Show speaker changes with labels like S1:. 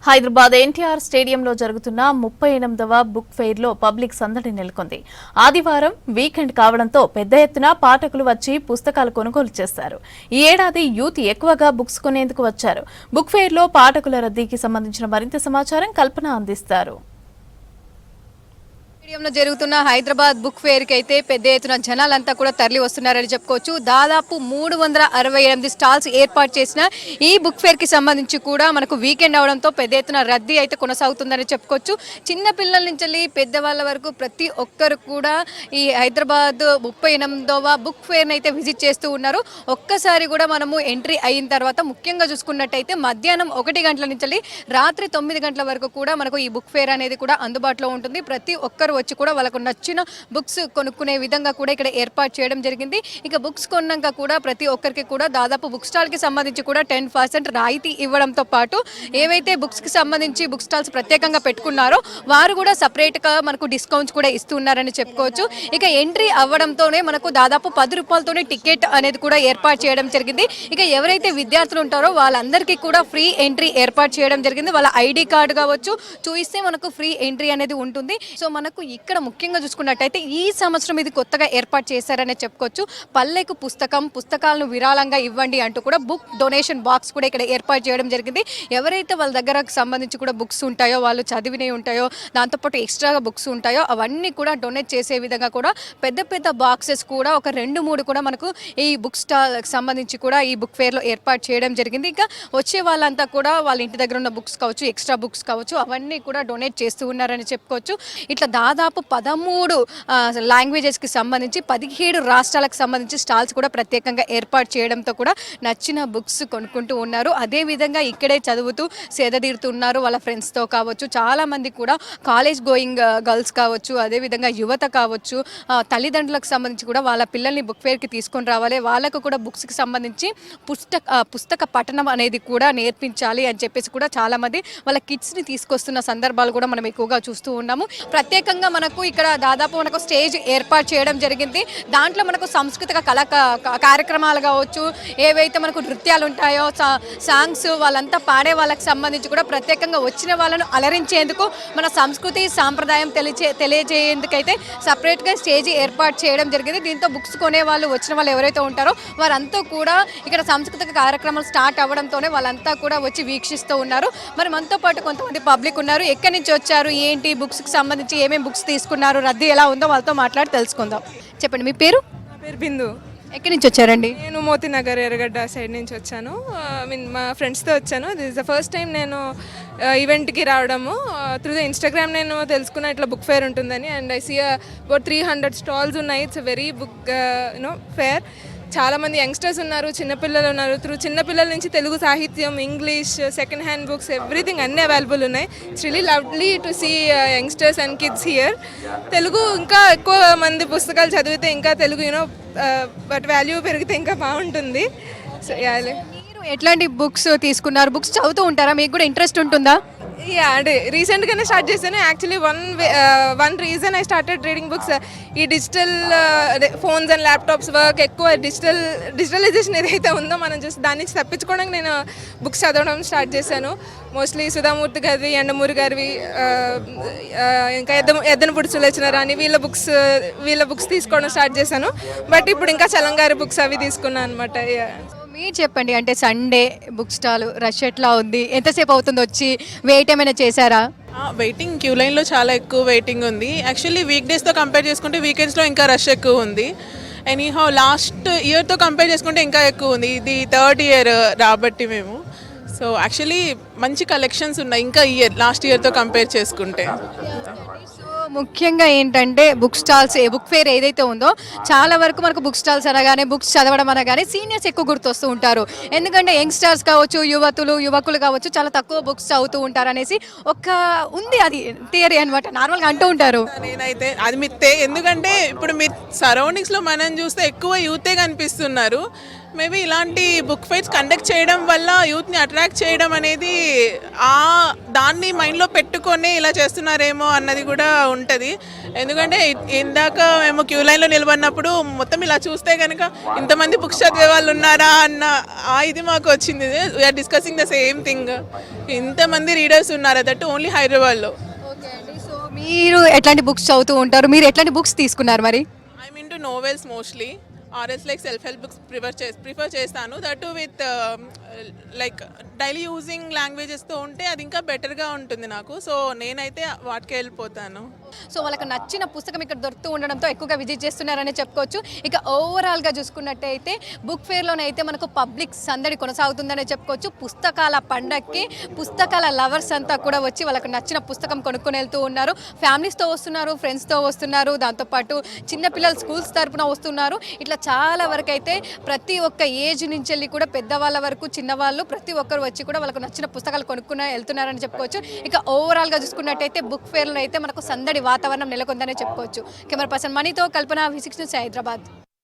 S1: హైదరాబాద్ ఎన్టీఆర్ స్టేడియంలో జరుగుతున్న 38వ book fair లో పబ్లిక్ సందడి నెలకొంది. ఆదివారం వీకెండ్ కావడంతో పెద్ద ఎత్తున పాఠకులు వచ్చి పుస్తకాలు కొనుగోలు చేశారు. ఈ ఏడాది యూత్ ఎక్కువగా బుక్స్ కొనేందుకు వచ్చారు. బుక్ ఫెయిర్ లో పాఠకుల రద్దీకి సంబంధించిన మరింత సమాచారం కల్పన అందిస్తారు.
S2: స్టేడియంలో జరుగుతున్న హైదరాబాద్ బుక్ ఫెయిర్ కి అయితే పెద్ద ఎత్తున జనాలంతా కూడా తరలి వస్తున్నారని చెప్పుకోవచ్చు. దాదాపు 368 స్టాల్స్ ఏర్పాటు చేసిన ఈ బుక్ ఫెయిర్ కి సంబంధించి కూడా మనకు వీకెండ్ అవడంతో పెద్ద ఎత్తున రద్దీ అయితే కొనసాగుతుందని చెప్పుకోవచ్చు. చిన్న పిల్లల నుంచి పెద్దవాళ్ళ వరకు ప్రతి ఒక్కరు కూడా ఈ హైదరాబాద్ 38వ బుక్ ఫెయిర్ అయితే విజిట్ చేస్తూ ఉన్నారు. ఒక్కసారి కూడా మనము ఎంట్రీ అయిన తర్వాత ముఖ్యంగా చూసుకున్నట్టయితే మధ్యాహ్నం 1 గంటల నుంచి రాత్రి 9 గంటల వరకు కూడా మనకు ఈ బుక్ ఫెయిర్ అనేది కూడా అందుబాటులో ఉంటుంది. ప్రతి ఒక్కరు వచ్చి కూడా వాళ్ళకు నచ్చిన బుక్స్ కొనుక్కునే విధంగా కూడా ఇక్కడ ఏర్పాటు చేయడం జరిగింది. ఇక బుక్స్ కొన్నాక కూడా ప్రతి ఒక్కరికి కూడా దాదాపు బుక్ స్టాల్ కి సంబంధించి కూడా 10% రాయితీ ఇవ్వడంతో పాటు ఏవైతే బుక్స్ కి సంబంధించి బుక్ స్టాల్స్ ప్రత్యేకంగా పెట్టుకున్నారో వారు కూడా సపరేట్ గా మనకు డిస్కౌంట్స్ కూడా ఇస్తున్నారని చెప్పుకోవచ్చు. ఇక ఎంట్రీ అవ్వడంతోనే మనకు దాదాపు 10 రూపాయలతోనే టికెట్ అనేది కూడా ఏర్పాటు చేయడం జరిగింది. ఇక ఎవరైతే విద్యార్థులు ఉంటారో వాళ్ళందరికీ కూడా ఫ్రీ ఎంట్రీ ఏర్పాటు చేయడం జరిగింది. వాళ్ళ ఐడి కార్డు కావచ్చు చూయిస్తే మనకు ఫ్రీ ఎంట్రీ అనేది ఉంటుంది. సో మనకు ఇక్కడ ముఖ్యంగా చూసుకున్నట్టయితే ఈ సంవత్సరం ఇది కొత్తగా ఏర్పాటు చేశారనే చెప్పుకోవచ్చు. పల్లెకు పుస్తకాలను విరాళంగా ఇవ్వండి అంటూ కూడా బుక్ డొనేషన్ బాక్స్ కూడా ఇక్కడ ఏర్పాటు చేయడం జరిగింది. ఎవరైతే వాళ్ళ దగ్గర సంబంధించి కూడా బుక్స్ ఉంటాయో వాళ్ళు చదివినవి ఉంటాయో దాంతోపాటు ఎక్స్ట్రాగా బుక్స్ ఉంటాయో అవన్నీ కూడా డొనేట్ చేసే విధంగా కూడా పెద్ద పెద్ద బాక్సెస్ కూడా ఒక 2-3 కూడా మనకు ఈ బుక్ స్టాల్కి సంబంధించి కూడా ఈ బుక్ ఫెయిర్లో ఏర్పాటు చేయడం జరిగింది. ఇంకా వచ్చే వాళ్ళంతా కూడా వాళ్ళ ఇంటి దగ్గర ఉన్న బుక్స్ కావచ్చు ఎక్స్ట్రా బుక్స్ కావచ్చు అవన్నీ కూడా డొనేట్ చేస్తూ ఉన్నారని చెప్పుకోవచ్చు. ఇట్లా దాదాపు 13 లాంగ్వేజెస్కి సంబంధించి 17 రాష్ట్రాలకు సంబంధించి స్టాల్స్ కూడా ప్రత్యేకంగా ఏర్పాటు చేయడంతో కూడా నచ్చిన బుక్స్ కొనుక్కుంటూ ఉన్నారు. అదేవిధంగా ఇక్కడే చదువుతూ సేదతీరుతున్నారు వాళ్ళ ఫ్రెండ్స్తో కావచ్చు. చాలామంది కూడా కాలేజ్ గోయింగ్ గర్ల్స్ కావచ్చు అదేవిధంగా యువత కావచ్చు తల్లిదండ్రులకు సంబంధించి కూడా వాళ్ళ పిల్లల్ని బుక్ ఫెయిర్కి తీసుకొని రావాలి. వాళ్ళకు కూడా బుక్స్కి సంబంధించి పుస్తక పఠనం అనేది కూడా నేర్పించాలి అని చెప్పేసి కూడా చాలామంది వాళ్ళ కిడ్స్ని తీసుకొస్తున్న సందర్భాలు కూడా మనం ఎక్కువగా చూస్తూ ఉన్నాము. ప్రత్యేకంగా మనకు ఇక్కడ దాదాపు మనకు స్టేజ్ ఏర్పాటు చేయడం జరిగింది. దాంట్లో మనకు సాంస్కృతిక కార్యక్రమాలు కావచ్చు ఏవైతే మనకు నృత్యాలు ఉంటాయో సాంగ్స్ వాళ్ళంతా పాడే వాళ్ళకి సంబంధించి కూడా ప్రత్యేకంగా వచ్చిన వాళ్ళను అలరించేందుకు మన సంస్కృతి సాంప్రదాయం తెలియజేయేందుకైతే సపరేట్గా స్టేజ్ ఏర్పాటు చేయడం జరిగింది. దీంతో బుక్స్ కొనే వాళ్ళు వచ్చిన వాళ్ళు ఎవరైతే ఉంటారో వారంతా కూడా ఇక్కడ సాంస్కృతిక కార్యక్రమాలు స్టార్ట్ అవ్వడంతోనే వాళ్ళంతా కూడా వచ్చి వీక్షిస్తూ ఉన్నారు. మరి మనతో పాటు కొంతమంది పబ్లిక్ ఉన్నారు. ఎక్కడి నుంచి వచ్చారు ఏంటి బుక్స్కి సంబంధించి ఏమేమి బుక్స్ తీసుకున్నారు రద్దీ ఎలా ఉందో వాళ్ళతో మాట్లాడి తెలుసుకుందాం. చెప్పండి మీ పేరు?
S3: నా పేరు బిందు.
S2: ఎక్కడి నుంచి వచ్చారండి?
S3: నేను మోతీనగర్ ఎర్రగడ్డ సైడ్ నుంచి వచ్చాను. మా ఫ్రెండ్స్తో వచ్చాను. This is the first time నేను ఈవెంట్కి రావడము. త్రూ ద ఇన్స్టాగ్రామ్ నేను తెలుసుకున్న ఇట్లా బుక్ ఫేర్ ఉంటుందని. And I see about 300 stalls ఉన్నాయి. It's very book fair. చాలామంది యంగ్స్టర్స్ ఉన్నారు, చిన్నపిల్లలు ఉన్నారు. చిన్నపిల్లల నుంచి తెలుగు సాహిత్యం, English, second hand books everything అన్నీ అవైలబుల్ ఉన్నాయి. It's really lovely to see youngsters and kids here. Telugu ఇంకా ఎక్కువ మంది పుస్తకాలు చదివితే ఇంకా తెలుగు బట్ వాల్యూ పెరిగితే ఇంకా బాగుంటుంది. సో
S2: మీరు ఎట్లాంటి బుక్స్ తీసుకున్నారు? బుక్స్ చదువుతూ ఉంటారా? మీకు కూడా ఇంట్రెస్ట్ ఉంటుందా?
S3: అంటే రీసెంట్గానే స్టార్ట్ చేశాను. Actually one reason I started reading books. ఈ digital phones and laptops work ఎక్కువ డిజిటలైజేషన్ ఏదైతే ఉందో మనం చూసి దాని నుంచి తప్పించుకోవడానికి నేను బుక్స్ చదవడం స్టార్ట్ చేశాను. మోస్ట్లీ సుధామూర్తి గారివి, ఎండమూరి గారివి, ఇంకా ఎద్దనపూడి సులోచనారాణి వీళ్ళ బుక్స్ తీసుకోవడం స్టార్ట్ చేశాను. బట్ ఇప్పుడు ఇంకా చలంగారి బుక్స్ అవి తీసుకున్నాను అనమాట.
S2: మీరు చెప్పండి, అంటే సండే బుక్ స్టాల్ రష్ ఎట్లా ఉంది? ఎంతసేపు అవుతుంది వచ్చి? వెయిట్ ఏమైనా చేశారా?
S4: వెయిటింగ్ క్యూ లైన్లో చాలా ఎక్కువ వెయిటింగ్ ఉంది. యాక్చువల్లీ వీక్ డేస్తో కంపేర్ చేసుకుంటే వీకెండ్స్లో ఇంకా రష్ ఎక్కువ ఉంది. ఎనీహౌ లాస్ట్ ఇయర్తో కంపేర్ చేసుకుంటే ఇంకా ఎక్కువ ఉంది. ఇది 3rd ఇయర్ రాబట్టి మేము. సో యాక్చువల్లీ మంచి కలెక్షన్స్ ఉన్నాయి ఇంకా లాస్ట్ ఇయర్తో కంపేర్ చేసుకుంటే.
S2: ముఖ్యంగా ఏంటంటే బుక్ స్టాల్స్ బుక్ ఫేర్ ఏదైతే ఉందో చాలా వరకు మనకు బుక్ స్టాల్స్ అనగానే బుక్స్ చదవడం అనగానే సీనియర్స్ ఎక్కువ గుర్తొస్తూ ఉంటారు. ఎందుకంటే యంగ్స్టర్స్ కావచ్చు యువకులు కావచ్చు చాలా తక్కువ బుక్స్ చదువుతూ ఉంటారు అనేసి ఒక ఉంది, అది థియరీ అనమాట, నార్మల్గా అంటూ ఉంటారు.
S4: నేనైతే అది మిత్తే. ఎందుకంటే ఇప్పుడు మీ సరౌండింగ్స్లో మనం చూస్తే ఎక్కువ యూతే కనిపిస్తున్నారు. మేబీ ఇలాంటి బుక్ ఫైట్స్ కండక్ట్ చేయడం వల్ల యూత్ని అట్రాక్ట్ చేయడం అనేది ఆ దాన్ని మైండ్లో పెట్టుకొని ఇలా చేస్తున్నారేమో అన్నది కూడా ఉంటుంది. ఎందుకంటే ఇందాక మేము క్యూ లైన్లో నిలబడినప్పుడు మొత్తం ఇలా చూస్తే కనుక ఇంతమంది బుక్స్ చదివే వాళ్ళు ఉన్నారా అన్న ఇది మాకు వచ్చింది. We are discussing the same thing. ఇంతమంది రీడర్స్ ఉన్నారు, దట్ ఓన్లీ హైదరాబాద్లో.
S2: ఓకే అండి, సో మీరు ఎట్లాంటి బుక్స్ చదువుతూ ఉంటారు, మీరు ఎట్లాంటి బుక్స్ తీసుకున్నారు మరి?
S4: I mean to novels mostly, or else like self help books prefer చేస్తాను. That with like daily using లాంగ్వేజెస్తో ఉంటే అది ఇంకా బెటర్గా ఉంటుంది నాకు. సో నేనైతే వాటికే వెళ్ళిపోతాను.
S2: సో వాళ్ళకి నచ్చిన పుస్తకం ఇక్కడ దొరుకుతూ ఉండడంతో ఎక్కువగా విజిట్ చేస్తున్నారని చెప్పుకోవచ్చు. ఇక ఓవరాల్గా చూసుకున్నట్టయితే బుక్ ఫేర్లోనైతే మనకు పబ్లిక్ సందడి కొనసాగుతుందనే చెప్పుకోవచ్చు. పుస్తకాల పండక్కి పుస్తకాల లవర్స్ అంతా కూడా వచ్చి వాళ్ళకి నచ్చిన పుస్తకం కొనుక్కొని వెళ్తూ ఉన్నారు. ఫ్యామిలీస్తో వస్తున్నారు, ఫ్రెండ్స్తో వస్తున్నారు, దాంతోపాటు చిన్నపిల్లలు స్కూల్స్ తరపున వస్తున్నారు. ఇట్లా చాలా వరకు అయితే ప్రతి ఒక్క ఏజ్ నుంచి వెళ్ళి కూడా పెద్దవాళ్ళ వరకు చిన్నవాళ్ళు ప్రతి ఒక్కరు వచ్చి కూడా వాళ్ళకు నచ్చిన పుస్తకాలు కొనుక్కుని వెళ్తున్నారని చెప్పుకోవచ్చు. ఇక ఓవరాల్గా చూసుకున్నట్టయితే బుక్ ఫేర్లో అయితే మనకు సందడి వాతావరణం నెలకొందనే చెప్పుకోవచ్చు. కెమెరా పర్సన్ మనీతో కల్పన, V6 న్యూస్, హైదరాబాద్.